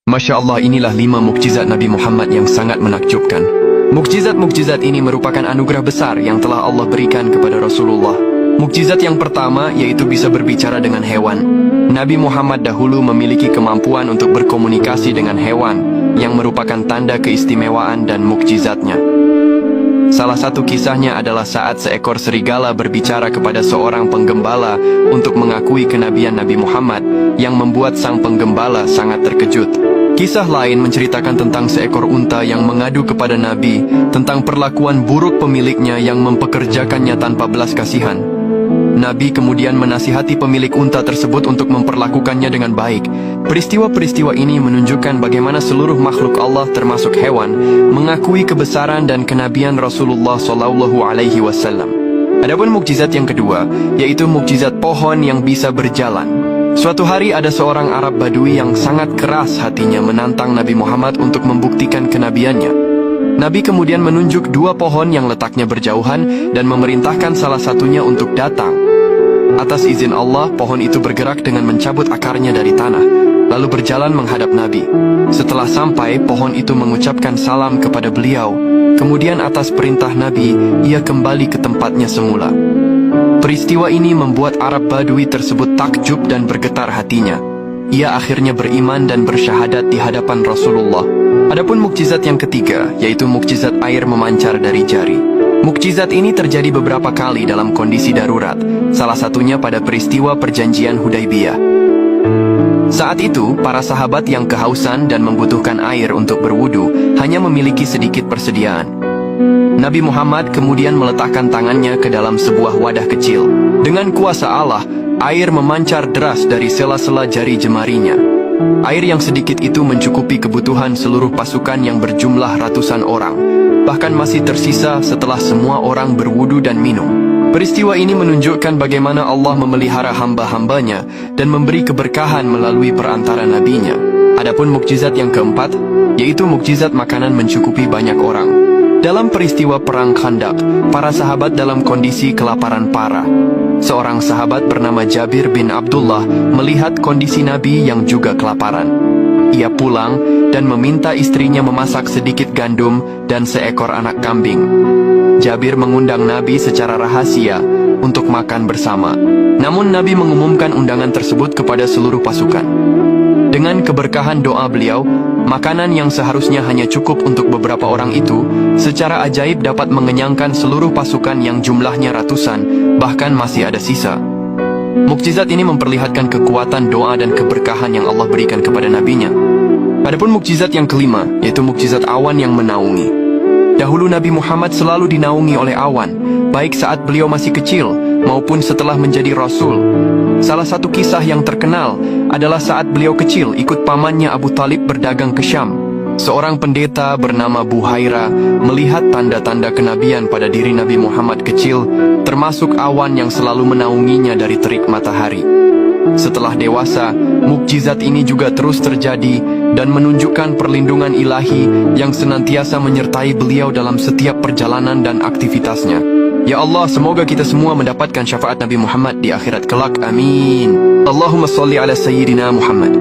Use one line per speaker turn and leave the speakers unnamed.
Masya Allah, inilah 5 mukjizat Nabi Muhammad yang sangat menakjubkan. Mukjizat-mukjizat ini merupakan anugerah besar yang telah Allah berikan kepada Rasulullah. Mukjizat yang pertama yaitu bisa berbicara dengan hewan. Nabi Muhammad dahulu memiliki kemampuan untuk berkomunikasi dengan hewan, yang merupakan tanda keistimewaan dan mukjizatnya. Salah satu kisahnya adalah saat seekor serigala berbicara kepada seorang penggembala untuk mengakui kenabian Nabi Muhammad, yang membuat sang penggembala sangat terkejut. Kisah lain menceritakan tentang seekor unta yang mengadu kepada Nabi tentang perlakuan buruk pemiliknya yang mempekerjakannya tanpa belas kasihan. Nabi kemudian menasihati pemilik unta tersebut untuk memperlakukannya dengan baik. Peristiwa-peristiwa ini menunjukkan bagaimana seluruh makhluk Allah termasuk hewan mengakui kebesaran dan kenabian Rasulullah SAW. Adapun mukjizat yang kedua yaitu mukjizat pohon yang bisa berjalan. Suatu hari ada seorang Arab Badui yang sangat keras hatinya menantang Nabi Muhammad untuk membuktikan kenabiannya. Nabi kemudian menunjuk 2 pohon yang letaknya berjauhan dan memerintahkan salah satunya untuk datang. Atas izin Allah, pohon itu bergerak dengan mencabut akarnya dari tanah, lalu berjalan menghadap Nabi. Setelah sampai, pohon itu mengucapkan salam kepada beliau. Kemudian atas perintah Nabi, ia kembali ke tempatnya semula. Peristiwa ini membuat Arab Badui tersebut takjub dan bergetar hatinya. Ia akhirnya beriman dan bersyahadat di hadapan Rasulullah. Adapun mukjizat yang ketiga, yaitu mukjizat air memancar dari jari. Mukjizat ini terjadi beberapa kali dalam kondisi darurat, salah satunya pada peristiwa perjanjian Hudaybiyah. Saat itu, para sahabat yang kehausan dan membutuhkan air untuk berwudu hanya memiliki sedikit persediaan. Nabi Muhammad kemudian meletakkan tangannya ke dalam sebuah wadah kecil. Dengan kuasa Allah, air memancar deras dari sela-sela jari jemarinya. Air yang sedikit itu mencukupi kebutuhan seluruh pasukan yang berjumlah ratusan orang. Bahkan masih tersisa setelah semua orang berwudu dan minum. Peristiwa ini menunjukkan bagaimana Allah memelihara hamba-hambanya dan memberi keberkahan melalui perantara nabinya. Adapun mukjizat yang keempat, yaitu mukjizat makanan mencukupi banyak orang. Dalam peristiwa Perang Khandaq, para sahabat dalam kondisi kelaparan parah. Seorang sahabat bernama Jabir bin Abdullah melihat kondisi Nabi yang juga kelaparan. Ia pulang dan meminta istrinya memasak sedikit gandum dan seekor anak kambing. Jabir mengundang Nabi secara rahasia untuk makan bersama. Namun Nabi mengumumkan undangan tersebut kepada seluruh pasukan. Dengan keberkahan doa beliau, makanan yang seharusnya hanya cukup untuk beberapa orang itu, secara ajaib dapat mengenyangkan seluruh pasukan yang jumlahnya ratusan, bahkan masih ada sisa. Mukjizat ini memperlihatkan kekuatan doa dan keberkahan yang Allah berikan kepada nabinya. Adapun mukjizat yang kelima, yaitu mukjizat awan yang menaungi. Dahulu Nabi Muhammad selalu dinaungi oleh awan, baik saat beliau masih kecil, maupun setelah menjadi Rasul. Salah satu kisah yang terkenal adalah saat beliau kecil ikut pamannya Abu Talib berdagang ke Syam. Seorang pendeta bernama Buhaira melihat tanda-tanda kenabian pada diri Nabi Muhammad kecil, termasuk awan yang selalu menaunginya dari terik matahari. Setelah dewasa, mukjizat ini juga terus terjadi dan menunjukkan perlindungan ilahi yang senantiasa menyertai beliau dalam setiap perjalanan dan aktivitasnya. Ya Allah, semoga kita semua mendapatkan syafaat Nabi Muhammad di akhirat kelak. Amin. Allahumma salli ala Sayyidina Muhammad.